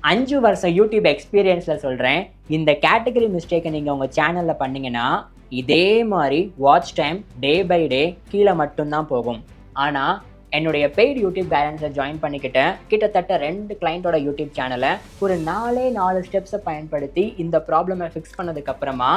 5 வருஷம் யூடியூப் எக்ஸ்பீரியன்ஸில் சொல்கிறேன், இந்த கேட்டகரி மிஸ்டேக்கை நீங்கள் உங்கள் சேனலில் பண்ணிங்கன்னா இதே மாதிரி watch time day by day கீழே மட்டும்தான் போகும். ஆனால் என்னுடைய பெய்டு யூடியூப் கைடன்ஸில் ஜாயின் பண்ணிக்கிட்ட கிட்டத்தட்ட 2 கிளைண்ட்டோட யூடியூப் சேனலை ஒரு 4 ஸ்டெப்ஸை பயன்படுத்தி இந்த ப்ராப்ளமை ஃபிக்ஸ் பண்ணதுக்கப்புறமா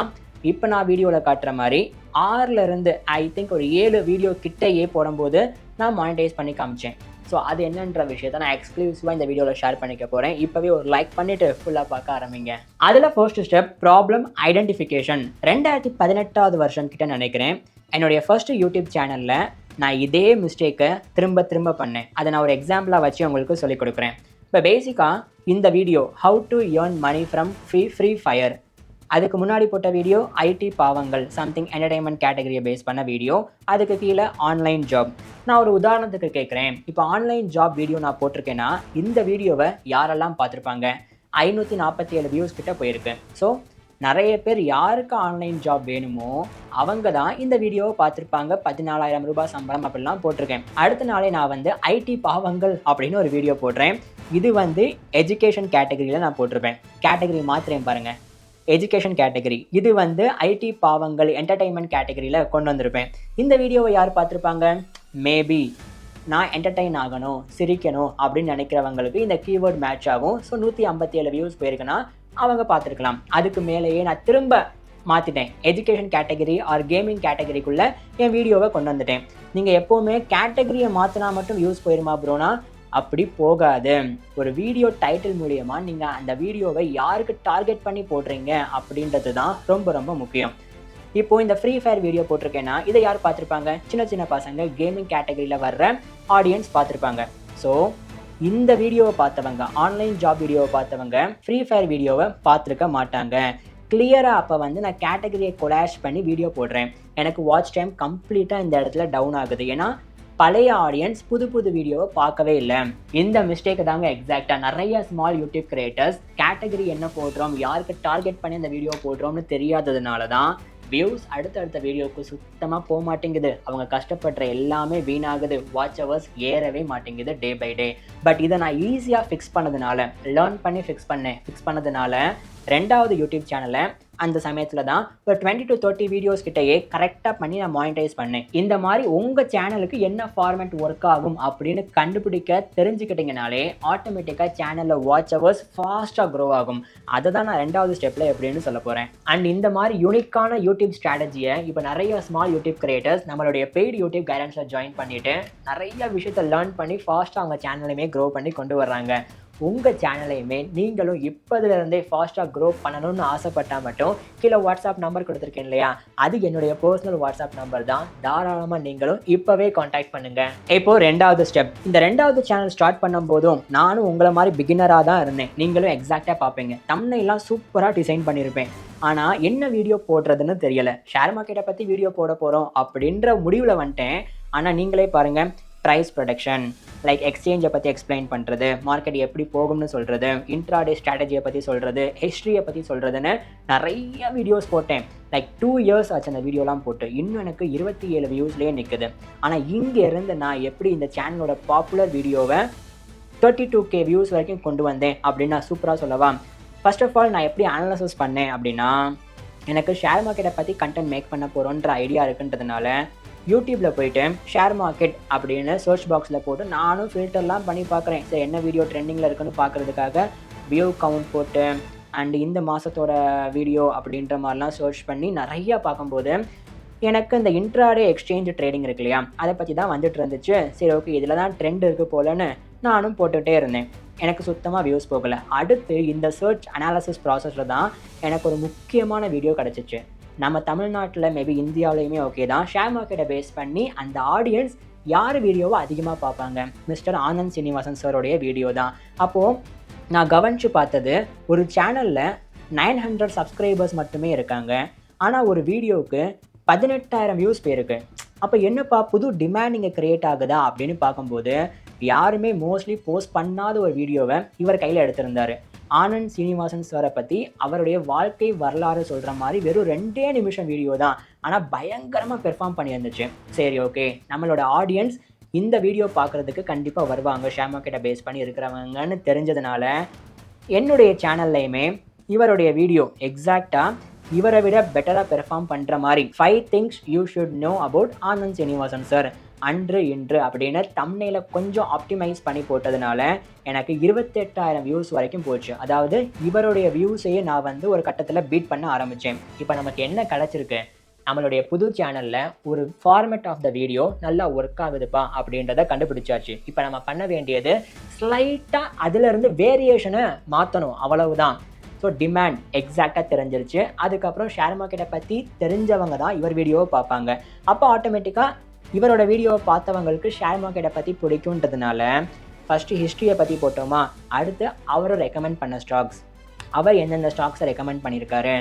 இப்போ நான் வீடியோவில் காட்டுற மாதிரி 6லேருந்து ஐ திங்க் ஒரு 7 வீடியோ கிட்டையே போடும்போது நான் மானிட்டைஸ் பண்ணி காமிச்சேன். ஸோ அது என்னன்ற விஷயத்தை நான் எக்ஸ்க்ளூசிவாக இந்த வீடியோவில் ஷேர் பண்ணிக்க போகிறேன். இப்போவே ஒரு லைக் பண்ணிவிட்டு ஃபுல்லாக பார்க்க ஆரம்பிங்க. அதில் ஃபர்ஸ்ட் ஸ்டெப் ப்ராப்ளம் ஐடென்டிஃபிகேஷன். 2018 வருஷம் கிட்ட நினைக்கிறேன் என்னுடைய ஃபர்ஸ்ட் யூடியூப் சேனலில் நான் இதே மிஸ்டேக்கை திரும்ப பண்ணேன். அதை நான் ஒரு எக்ஸாம்பிளாக வச்சு உங்களுக்கு சொல்லிக் கொடுக்குறேன். இப்போ பேசிக்காக இந்த video how to earn money from Free Fire, அதுக்கு முன்னாடி போட்ட வீடியோ ஐடி பாவங்கள் சம்திங் என்டர்டைன்மெண்ட் கேட்டகரியை பேஸ் பண்ண வீடியோ, அதுக்கு கீழே ஆன்லைன் ஜாப். நான் ஒரு உதாரணத்துக்கு கேட்குறேன், இப்போ ஆன்லைன் ஜாப் வீடியோ நான் போட்டிருக்கேன்னா இந்த வீடியோவை யாரெல்லாம் பார்த்துருப்பாங்க? 547 வியூஸ் கிட்ட போயிருக்கு. ஸோ நிறைய பேர் யாருக்கு ஆன்லைன் ஜாப் வேணுமோ அவங்க தான் இந்த வீடியோவை பார்த்துருப்பாங்க. 14,000 ரூபாய் சம்பளம் அப்படிலாம் போட்டிருக்கேன். அடுத்த நாளே நான் ஐடி பாவங்கள் அப்படின்னு ஒரு வீடியோ போடுறேன். இது எஜுகேஷன் கேட்டகரியில் நான் போட்டிருப்பேன். கேட்டகரி மாத்திரம் பாருங்கள், எஜுகேஷன் கேட்டகரி. இது ஐடி பாவங்கள் என்டர்டைன்மெண்ட் கேட்டகரியில் கொண்டு வந்திருப்பேன். இந்த வீடியோவை யார் பார்த்துருப்பாங்க? மேபி நான் என்டர்டெயின் ஆகணும், சிரிக்கணும் அப்படின்னு நினைக்கிறவங்களுக்கு இந்த கீவேர்ட் மேட்ச் ஆகும். ஸோ 157 வியூஸ் போயிருக்குன்னா அவங்க பார்த்துருக்கலாம். அதுக்கு மேலேயே நான் திரும்ப மாற்றிட்டேன், எஜுகேஷன் கேட்டகரி ஆர் கேமிங் கேட்டகரிக்குள்ளே என் வீடியோவை கொண்டு வந்துட்டேன். நீங்கள் எப்போவுமே கேட்டகரியை மாற்றினா மட்டும் வியூஸ் போயிருமா ப்ரோனா? அப்படி போகாது. ஒரு வீடியோ டைட்டில் மூலியமா நீங்கள் அந்த வீடியோவை யாருக்கு டார்கெட் பண்ணி போடுறீங்க அப்படின்றது தான் ரொம்ப முக்கியம். இப்போது இந்த ஃப்ரீ ஃபயர் வீடியோ போட்டிருக்கேன்னா இதை யார் பார்த்துருப்பாங்க? சின்ன பசங்க கேமிங் கேட்டகரியில் வர்ற ஆடியன்ஸ் பார்த்துருப்பாங்க. ஸோ இந்த வீடியோவை பார்த்தவங்க, ஆன்லைன் ஜாப் வீடியோவை பார்த்தவங்க ஃப்ரீ ஃபயர் வீடியோவை பார்த்துருக்க மாட்டாங்க. கிளியராக அப்போ நான் கேட்டகரியை கொலாஷ் பண்ணி வீடியோ போடுறேன். எனக்கு வாட்ச் டைம் கம்ப்ளீட்டாக இந்த இடத்துல டவுன் ஆகுது. ஏன்னா பழைய ஆடியன்ஸ் புது வீடியோவை பார்க்கவே இல்லை. இந்த மிஸ்டேக் தாங்க எக்ஸாக்டாக நிறைய ஸ்மால் யூடியூப் கிரியேட்டர்ஸ் கேட்டகரி என்ன போடுறோம், யாருக்கு டார்கெட் பண்ணி இந்த வீடியோ போடுறோம்னு தெரியாததுனால தான் வியூஸ் அடுத்தடுத்த வீடியோவுக்கு சுத்தமாக போக மாட்டேங்குது. அவங்க கஷ்டப்படுற எல்லாமே வீணாகுது. வாட்ச் ஹவர்ஸ் ஏறவே மாட்டேங்குது டே பை டே. பட் இதை நான் ஈஸியாக ஃபிக்ஸ் பண்ணதுனால, லேர்ன் பண்ணி ஃபிக்ஸ் பண்ணதுனால 2வது யூடியூப் சேனலை அந்த சமயத்தில் தான் ஒரு 20 to 30 வீடியோஸ் கிட்டையே கரெக்டாக பண்ணி நான் மானிட்டைஸ் பண்ணேன். இந்த மாதிரி உங்கள் சேனலுக்கு என்ன ஃபார்மேட் ஒர்க் ஆகும் அப்படின்னு கண்டுபிடிக்க தெரிஞ்சுக்கிட்டிங்கனாலே ஆட்டோமேட்டிக்காக சேனலில் வாட்ச் ஹவர்ஸ் ஃபாஸ்ட்டாக க்ரோ ஆகும். அதை தான் நான் 2வது ஸ்டெப்பில் எப்படின்னு சொல்ல போகிறேன். அண்ட் இந்த மாதிரி யூனிக்கான யூடியூப் ஸ்ட்ராட்டஜியை இப்போ நிறைய ஸ்மால் யூடியூப் கிரியேட்டர்ஸ் நம்மளுடைய பெய்டு யூடியூப் கைடன்ஸில் ஜாயின் பண்ணிவிட்டு நிறைய விஷயத்தை லேர்ன் பண்ணி ஃபாஸ்ட்டாக அவங்க சேனலையுமே க்ரோ பண்ணி கொண்டு வர்றாங்க. உங்கள் சேனலையுமே நீங்களும் இப்போதுலேருந்தே ஃபாஸ்ட்டாக க்ரோ பண்ணணும்னு ஆசைப்பட்டால் மட்டும் கீழே வாட்ஸ்அப் நம்பர் கொடுத்துருக்கேன் இல்லையா, அது என்னுடைய பர்சனல் வாட்ஸ்அப் நம்பர் தான். தாராளமாக நீங்களும் இப்போவே காண்டாக்ட் பண்ணுங்கள். இப்போது 2வது ஸ்டெப். இந்த 2வது சேனல் ஸ்டார்ட் பண்ணும் போதும் நானும் உங்களை மாதிரி பிகினராக தான் இருந்தேன். நீங்களும் எக்ஸாக்டாக பார்ப்பீங்க, தம்ப்நெயில்லாம் சூப்பராக டிசைன் பண்ணியிருப்பேன். ஆனால் என்ன வீடியோ போடுறதுன்னு தெரியலை. ஷேர் மார்க்கெட்டை பற்றி வீடியோ போட போகிறோம் அப்படின்ற முடிவில் வந்துட்டேன். ஆனால் நீங்களே பாருங்கள், ப்ரைஸ் ப்ரொடக்ஷன், லைக் எக்ஸ்சேஞ்சை பற்றி எக்ஸ்பிளைன் பண்ணுறது, மார்க்கெட் எப்படி போகும்னு சொல்கிறது, இன்ட்ராடே ஸ்ட்ராட்டஜியை பற்றி சொல்கிறது, ஹிஸ்ட்ரியை பற்றி சொல்கிறதுன்னு நிறைய வீடியோஸ் போட்டேன். லைக் 2 years ஆச்சு அந்த வீடியோலாம் போட்டு. இன்னும் எனக்கு 27 வியூஸ்லேயே நிற்குது. ஆனால் இங்கேருந்து நான் எப்படி இந்த சேனலோட பாப்புலர் வீடியோவை 32K வியூஸ் வரைக்கும் கொண்டு வந்தேன் அப்படின்னு நான் சூப்பராக சொல்லவா? ஃபர்ஸ்ட் ஆஃப் ஆல் நான் எப்படி அனலைசிஸ் பண்ணேன் அப்படின்னா, எனக்கு ஷேர் மார்க்கெட்டை பற்றி கண்டென்ட் மேக் பண்ண போகிறோன்ற ஐடியா இருக்குன்றதுனால யூடியூப்பில் போய்ட்டு ஷேர் மார்க்கெட் அப்படின்னு சர்ச் பாக்ஸில் போட்டு நானும் ஃபில்டர்லாம் பண்ணி பார்க்குறேன். சரி என்ன வீடியோ ட்ரெண்டிங்கில் இருக்குன்னு பார்க்குறதுக்காக வியூ கவுண்ட் போட்டு அண்ட் இந்த மாதத்தோட வீடியோ அப்படின்ற மாதிரிலாம் சர்ச் பண்ணி நிறையா பார்க்கும்போது எனக்கு இந்த இன்ட்ராடே எக்ஸ்சேஞ்ச் ட்ரேடிங் இருக்கு இல்லையா, அதை பற்றி தான் வந்துட்டு இருந்துச்சு. சரி ஓகே, இதில் தான் ட்ரெண்ட் இருக்குது போலன்னு நானும் போட்டுகிட்டே இருந்தேன். எனக்கு சுத்தமாக வியூஸ் போகலை. அடுத்து இந்த சர்ச் அனாலிசிஸ் ப்ராசஸில் தான் எனக்கு ஒரு முக்கியமான வீடியோ கிடச்சிச்சு. நம்ம தமிழ்நாட்டில் மேபி இந்தியாவிலையுமே ஓகே தான், ஷேர் மார்க்கெட்டை பேஸ் பண்ணி அந்த ஆடியன்ஸ் யார் வீடியோவை அதிகமாக பார்ப்பாங்க? மிஸ்டர் ஆனந்த் சீனிவாசன் சாரோடைய வீடியோ தான். அப்போது நான் கவனித்து பார்த்தது, ஒரு சேனலில் 900 சப்ஸ்கிரைபர்ஸ் மட்டுமே இருக்காங்க. ஆனால் ஒரு வீடியோவுக்கு 18,000 வியூஸ் போயிருக்கு. அப்போ என்னப்பா புது டிமாண்ட் இங்கே க்ரியேட் ஆகுதா அப்படின்னு பார்க்கும்போது யாருமே மோஸ்ட்லி போஸ்ட் பண்ணாத ஒரு வீடியோவை இவர் கையில் எடுத்திருந்தார். ஆனந்த் சீனிவாசன் சாரை பற்றி அவருடைய வாழ்க்கை வரலாறு சொல்கிற மாதிரி வெறும் 2 நிமிஷம் வீடியோ தான். ஆனால் பயங்கரமாக பெர்ஃபார்ம் பண்ணியிருந்துச்சு. சரி ஓகே, நம்மளோட ஆடியன்ஸ் இந்த வீடியோ பார்க்குறதுக்கு கண்டிப்பாக வருவாங்க, ஷேர் மார்க்கெட்டை பேஸ் பண்ணி இருக்கிறவங்கன்னு தெரிஞ்சதுனால என்னுடைய சேனல்லையுமே இவருடைய வீடியோ எக்ஸாக்டாக இவரை விட பெட்டராக பெர்ஃபார்ம் பண்ணுற மாதிரி 5 things you should know about Anand Srinivasan sir அன்று இன்று அப்படின்னு தம்ப்நெயில கொஞ்சம் ஆப்டிமைஸ் பண்ணி போட்டதுனால எனக்கு 28,000 வியூஸ் வரைக்கும் போச்சு. அதாவது இவருடைய வியூஸையே நான் வந்து ஒரு கட்டத்தில் பீட் பண்ண ஆரம்பித்தேன். இப்போ நமக்கு என்ன கிடச்சிருக்கு, நம்மளுடைய புது சேனலில் ஒரு ஃபார்மேட் ஆஃப் த வீடியோ நல்லா ஒர்க் ஆகுதுப்பா அப்படின்றத கண்டுபிடிச்சாச்சு. இப்போ நம்ம பண்ண வேண்டியது ஸ்லைட்டாக அதிலிருந்து வேரியேஷனை மாற்றணும், அவ்வளவுதான். ஸோ டிமாண்ட் எக்ஸாக்டாக தெரிஞ்சிருச்சு. அதுக்கப்புறம் ஷேர் மார்க்கெட்டை பற்றி தெரிஞ்சவங்க தான் இவர் வீடியோவை பார்ப்பாங்க. அப்போ ஆட்டோமேட்டிக்காக இவரோட வீடியோவை பார்த்தவங்களுக்கு ஷேர் மார்க்கெட்டை பற்றி பிடிக்குன்றதுனால ஃபஸ்ட்டு ஹிஸ்ட்ரியை பற்றி போட்டோமா, அடுத்து அவரை ரெக்கமெண்ட் பண்ண ஸ்டாக்ஸ், அவர் எந்தெந்த ஸ்டாக்ஸை ரெக்கமெண்ட் பண்ணியிருக்காரு,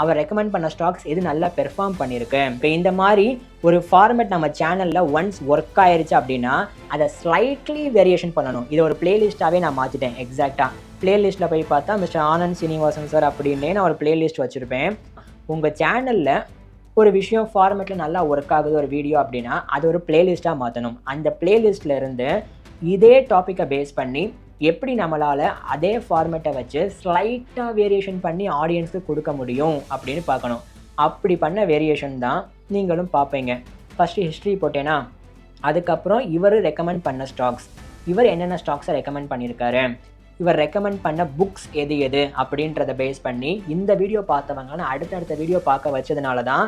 அவர் ரெக்கமெண்ட் பண்ண ஸ்டாக்ஸ் எது நல்லா பெர்ஃபார்ம் பண்ணியிருக்கு. இப்போ இந்த மாதிரி ஒரு ஃபார்மேட் நம்ம சேனலில் ஒன்ஸ் ஒர்க் ஆயிருச்சு அப்படின்னா அதை ஸ்லைட்லி வேரியேஷன் பண்ணணும். இதை ஒரு பிளேலிஸ்ட்டாகவே நான் மாற்றிட்டேன். எக்ஸாக்டாக பிளேலிஸ்ட்டில் போய் பார்த்தா மிஸ்டர் ஆனந்த் சீனிவாசன் சார் அப்படின்னே நான் ஒரு பிளேலிஸ்ட் வச்சுருப்பேன். உங்கள் சேனலில் ஒரு விஷயம் ஃபார்மேட்டில் நல்லா ஒர்க் ஆகுது ஒரு வீடியோ அப்படின்னா அது ஒரு பிளேலிஸ்ட்டாக மாற்றணும். அந்த பிளேலிஸ்ட்டில் இருந்து இதே டாப்பிக்கை பேஸ் பண்ணி எப்படி நம்மளால் அதே ஃபார்மேட்டை வச்சு ஸ்லைட்டாக வேரியேஷன் பண்ணி ஆடியன்ஸுக்கு கொடுக்க முடியும் அப்படின்னு பார்க்கணும். அப்படி பண்ண வேரியேஷன் தான் நீங்களும் பார்ப்பீங்க. ஃபஸ்ட்டு ஹிஸ்ட்ரி போட்டேன்னா, அதுக்கப்புறம் இவர் ரெக்கமெண்ட் பண்ண ஸ்டாக்ஸ், இவர் என்னென்ன ஸ்டாக்ஸை ரெக்கமெண்ட் பண்ணியிருக்காரு, இவர் ரெக்கமெண்ட் பண்ண புக்ஸ் எது எது அப்படின்றத பேஸ் பண்ணி இந்த வீடியோ பார்த்தவங்கன்னா அடுத்தடுத்த வீடியோ பார்க்க வச்சதுனால தான்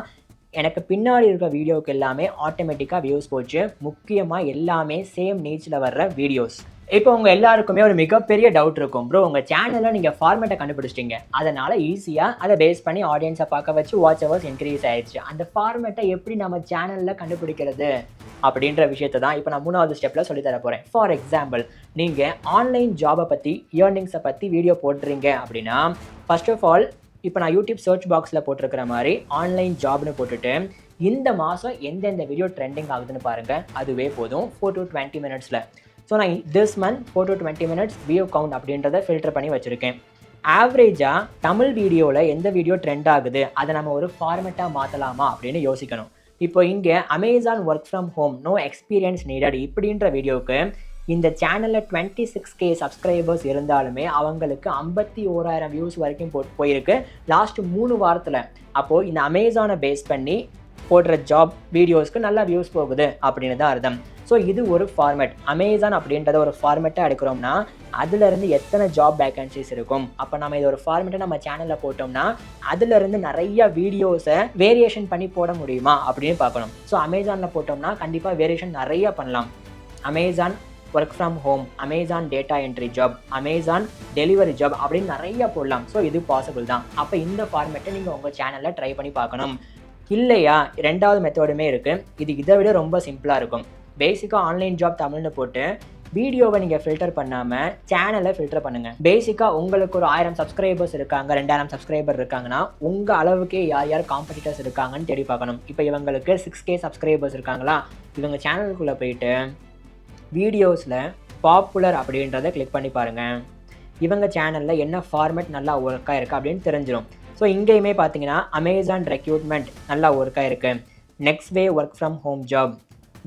எனக்கு பின்னாடி இருக்க வீடியோவுக்கு எல்லாமே ஆட்டோமேட்டிக்காக வியூஸ் போச்சு. முக்கியமாக எல்லாமே சேம் நீச்சில் வர்ற வீடியோஸ். இப்போ உங்கள் எல்லாருக்குமே ஒரு மிகப்பெரிய டவுட் இருக்கும், ப்ரோ உங்கள் சேனலில் நீங்கள் ஃபார்மேட்டை கண்டுபிடிச்சிட்டிங்க, அதனால் ஈஸியாக அதை பேஸ் பண்ணி ஆடியன்ஸை பார்க்க வச்சு வாட்ச் ஹவர்ஸ் இன்க்ரீஸ் ஆயிடுச்சு, அந்த ஃபார்மேட்டை எப்படி நம்ம சேனலில் கண்டுபிடிக்கிறது அப்படின்ற விஷயத்தை தான் இப்போ நான் 3வது ஸ்டெப்பில் சொல்லித்தர போகிறேன். ஃபார் எக்ஸாம்பிள், நீங்கள் ஆன்லைன் ஜாபை பற்றி இயர்னிங்ஸை பற்றி வீடியோ போடுறீங்க அப்படின்னா ஃபர்ஸ்ட் ஆஃப் ஆல் இப்போ நான் யூடியூப் சர்ச் பாக்ஸில் போட்டிருக்கிற மாதிரி ஆன்லைன் ஜாப்னு போட்டுட்டு இந்த மாதம் எந்தெந்த வீடியோ ட்ரெண்டிங் ஆகுதுன்னு பாருங்கள். அதுவே போதும் 4 to 20 minutes. ஸோ நான் this month 4 to 20 minutes view count அப்படின்றத ஃபில்டர் பண்ணி வச்சுருக்கேன். ஆவரேஜாக தமிழ் வீடியோவில் எந்த வீடியோ ட்ரெண்ட் ஆகுது அதை நம்ம ஒரு ஃபார்மேட்டாக மாற்றலாமா அப்படின்னு யோசிக்கணும். இப்போ இங்கே Amazon work from home no experience needed இப்படின்ற வீடியோவுக்கு இந்த சேனலில் 26K சப்ஸ்கிரைபர்ஸ் இருந்தாலுமே அவங்களுக்கு 51,000 வியூஸ் வரைக்கும் போயிருக்கு லாஸ்ட் 3 வாரத்தில். அப்போது இந்த அமேசானை பேஸ் பண்ணி போடுற ஜாப் வீடியோஸ்க்கு நல்லா வியூஸ் போகுது அப்படின்னு தான் அர்த்தம். ஸோ இது ஒரு ஃபார்மேட். அமேசான் அப்படின்றத ஒரு ஃபார்மேட்டாக எடுக்கிறோம்னா அதுலேருந்து எத்தனை ஜாப் வேகன்சிஸ் இருக்கும். அப்போ நம்ம இது ஒரு ஃபார்மேட்டை நம்ம சேனலில் போட்டோம்னா அதுலேருந்து நிறைய வீடியோஸை வேரியேஷன் பண்ணி போட முடியுமா அப்படின்னு பார்க்கணும். ஸோ அமேசானில் போட்டோம்னா கண்டிப்பாக வேரியேஷன் நிறைய பண்ணலாம். Amazon work from home, Amazon data entry job, Amazon delivery job அப்படின்னு நிறைய போடலாம். ஸோ இது பாசிபிள் தான். அப்போ இந்த ஃபார்மேட்டை நீங்கள் உங்கள் சேனலில் ட்ரை பண்ணி பார்க்கணும். இல்லையா, 2வது மெத்தடுமே இருக்குது. இது இதை விட ரொம்ப சிம்பிளாக இருக்கும். பேசிக்காக ஆன்லைன் ஜாப் தமிழ்னு போட்டு வீடியோவை நீங்கள் ஃபில்டர் பண்ணாமல் சேனலை ஃபில்டர் பண்ணுங்கள். பேசிக்காக உங்களுக்கு ஒரு 1000 சப்ஸ்கிரைபர்ஸ் இருக்காங்க, 2000 சப்ஸ்கிரைபர் இருக்காங்கன்னா உங்கள் அளவுக்கே யார் யார் காம்படிட்டர்ஸ் இருக்காங்கன்னு தேடி பார்க்கணும். இப்போ இவங்களுக்கு 6K சப்ஸ்கிரைபர்ஸ் இருக்காங்களா, இவங்க சேனலுக்குள்ளே போயிட்டு வீடியோஸில் பாப்புலர் அப்படின்றத கிளிக் பண்ணி பாருங்கள். இவங்க சேனலில் என்ன ஃபார்மேட் நல்லா ஒர்க்காக இருக்குது அப்படின்னு தெரிஞ்சிடும். ஸோ இங்கேயுமே பார்த்தீங்கன்னா அமேசான் ரெக்ரூட்மெண்ட் நல்லா ஒர்க்காக இருக்குது, next way work from home job,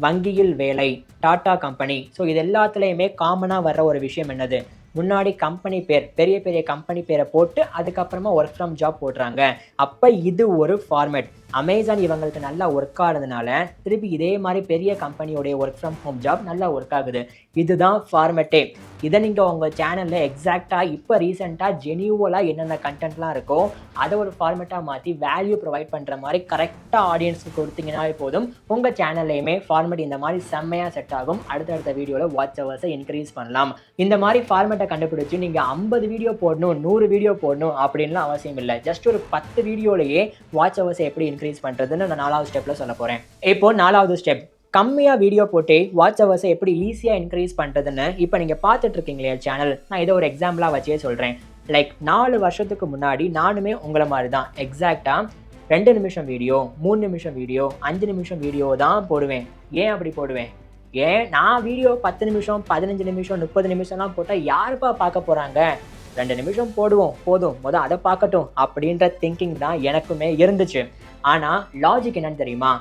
வங்கியில் வேலை, டாடா கம்பெனி. ஸோ இது எல்லாத்துலேயுமே காமனாக வர்ற ஒரு விஷயம் என்னது, முன்னாடி கம்பெனி பேர், பெரிய பெரிய கம்பெனி பேரை போட்டு அதுக்கப்புறமா ஒர்க் ஃப்ரம் ஜாப் போடுறாங்க. அப்போ இது ஒரு ஃபார்மேட். அமேசான் இவங்களுக்கு நல்லா ஒர்க் ஆனதுனால திருப்பி இதே மாதிரி பெரிய கம்பெனியோடைய ஒர்க் ஃப்ரம் ஹோம் ஜாப் நல்லா ஒர்க் ஆகுது. இதுதான் ஃபார்மேட்டே. இதை நீங்கள் உங்கள் சேனலில் எக்ஸாக்டாக இப்போ ரீசெண்டாக ஜெனியூவலாக என்னென்ன கண்டென்ட்லாம் இருக்கோ அதை ஒரு ஃபார்மேட்டாக மாற்றி வேல்யூ ப்ரொவைட் பண்ணுற மாதிரி கரெக்டாக ஆடியன்ஸுக்கு கொடுத்தீங்கன்னாவே போதும். உங்கள் சேனல்லையுமே ஃபார்மேட் இந்த மாதிரி செம்மையாக செட் ஆகும். அடுத்தடுத்த வீடியோவில் வாட்ச் ஹவர்ஸை இன்க்ரீஸ் பண்ணலாம். இந்த மாதிரி ஃபார்மேட்டை கண்டுபிடிச்சி நீங்கள் 50 வீடியோ போடணும், 100 வீடியோ போடணும் அப்படின்லாம் அவசியம் இல்லை. ஜஸ்ட் ஒரு 10 வீடியோலேயே வாட்ச் ஹவர்ஸை எப்படி இன்க்ரீஸ் பண்ணுறதுன்னு நான் 4வது ஸ்டெப்பில் சொல்ல போகிறேன். இப்போ 4வது ஸ்டெப், கம்மியாக வீடியோ போட்டு வாட்ச் ஹவர்ஸை எப்படி ஈஸியாக இன்க்ரீஸ் பண்ணுறதுன்னு இப்போ நீங்கள் பார்த்துட்டு இருக்கீங்களே சேனல், நான் இதை ஒரு எக்ஸாம்பிளாக வச்சே சொல்கிறேன். லைக் 4 வருஷத்துக்கு முன்னாடி நானுமே உங்களை மாதிரி தான் எக்ஸாக்டாக 2 நிமிஷம் வீடியோ, 3 நிமிஷம் வீடியோ, 5 நிமிஷம் வீடியோ தான் போடுவேன். ஏன் அப்படி போடுவேன்? ஏன் நான் வீடியோ 10 நிமிஷம், 15 நிமிஷம், 30 நிமிஷம்லாம் போட்டால் யாருப்பா பார்க்க போகிறாங்க, 2 நிமிஷம் போடுவோம் போதும், அதை பார்க்கட்டும் அப்படின்ற திங்கிங் தான் எனக்குமே இருந்துச்சு. ஆனால் லாஜிக் என்னன்னு தெரியுமா,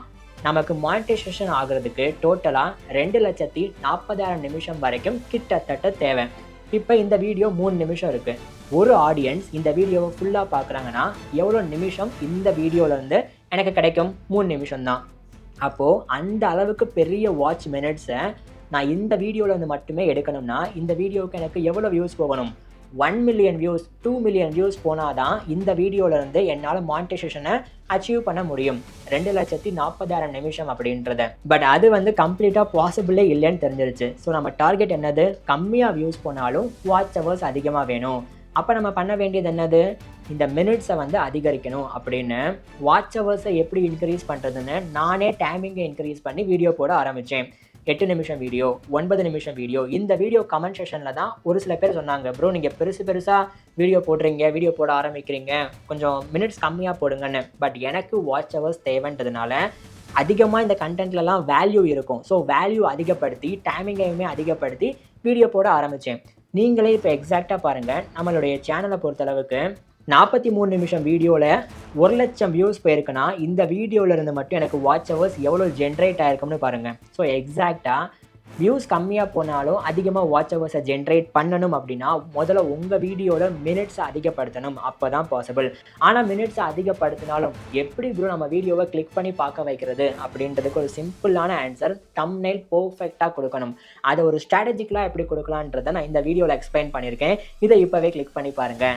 நமக்கு மானிட்டைசேஷன் ஆகிறதுக்கு டோட்டலாக 2,40,40,000 நிமிஷம் வரைக்கும் கிட்டத்தட்ட தேவை. இப்போ இந்த வீடியோ 3 நிமிஷம் இருக்குது. ஒரு ஆடியன்ஸ் இந்த வீடியோவை ஃபுல்லாக பார்க்குறாங்கன்னா எவ்வளோ நிமிஷம் இந்த வீடியோவிலேருந்து எனக்கு கிடைக்கும்? 3 நிமிஷம் தான். அப்போது அந்த அளவுக்கு பெரிய வாட்ச் மினிட்ஸை நான் இந்த வீடியோவிலேருந்து மட்டுமே எடுக்கணும்னா இந்த வீடியோவுக்கு எனக்கு எவ்வளோ வியூஸ் போகணும்? 1 மில்லியன் வியூஸ், 2 மில்லியன் வியூஸ் போனால் தான் இந்த வீடியோவிலேருந்து என்னால் மானிட்டைசேஷனை அச்சீவ் பண்ண முடியும். 2,40,000 நிமிஷம் அப்படின்றத. பட் அது கம்ப்ளீட்டாக பாசிபிளே இல்லைன்னு தெரிஞ்சிருச்சு. ஸோ நம்ம டார்கெட் என்னது? கம்மியாக வியூஸ் போனாலும் வாட்ச் ஹவர்ஸ் அதிகமாக வேணும். அப்போ நம்ம பண்ண வேண்டியது என்னது? இந்த மினிட்ஸை அதிகரிக்கணும் அப்படின்னு வாட்ச் ஹவர்ஸை எப்படி இன்க்ரீஸ் பண்ணுறதுன்னு நானே டைமிங்கை இன்க்ரீஸ் பண்ணி வீடியோ போட ஆரம்பித்தேன். 8 நிமிஷம் வீடியோ, 9 நிமிஷம் வீடியோ. இந்த வீடியோ கமெண்ட் செக்ஷனில் தான் ஒரு சில பேர் சொன்னாங்க, ப்ரோ நீங்கள் பெருசாக வீடியோ போடுறீங்க, வீடியோ போட ஆரம்பிக்கிறீங்க, கொஞ்சம் மினிட்ஸ் கம்மியாக போடுங்கன்னு. பட் எனக்கு வாட்ச் ஹவர்ஸ் தேவைன்றதுனால அதிகமாக இந்த கண்டென்ட்லலாம் வேல்யூ இருக்கும். ஸோ வேல்யூ அதிகப்படுத்தி டைமிங்கையுமே அதிகப்படுத்தி வீடியோ போட ஆரம்பித்தேன். நீங்களே இப்போ எக்ஸாக்டாக பாருங்கள், நம்மளுடைய சேனலை பொறுத்தளவுக்கு 43 நிமிஷம் வீடியோவில் 1,00,000 வியூஸ் போயிருக்குன்னா இந்த வீடியோவிலேருந்து மட்டும் எனக்கு வாட்ச் ஹவர்ஸ் எவ்வளோ ஜென்ரேட் ஆகிருக்கும்னு பாருங்கள். ஸோ எக்ஸாக்டாக வியூஸ் கம்மியாக போனாலும் அதிகமாக வாட்ச் ஹவர்ஸை ஜென்ரேட் பண்ணணும் அப்படின்னா முதல்ல உங்கள் வீடியோவில் மினிட்ஸை அதிகப்படுத்தணும். அப்போ தான் பாசிபிள். ஆனால் மினிட்ஸை அதிகப்படுத்தினாலும் எப்படி ப்ரோ நம்ம வீடியோவை கிளிக் பண்ணி பார்க்க வைக்கிறது அப்படின்றதுக்கு ஒரு சிம்பிளான ஆன்சர், தம்ப்நெயில் பர்ஃபெக்டாக கொடுக்கணும். அதை ஒரு ஸ்ட்ராட்டஜிக்கலாக எப்படி கொடுக்கலான்றதை நான் இந்த வீடியோவில் எக்ஸ்பிளைன் பண்ணியிருக்கேன். இதை இப்போவே கிளிக் பண்ணி பாருங்கள்.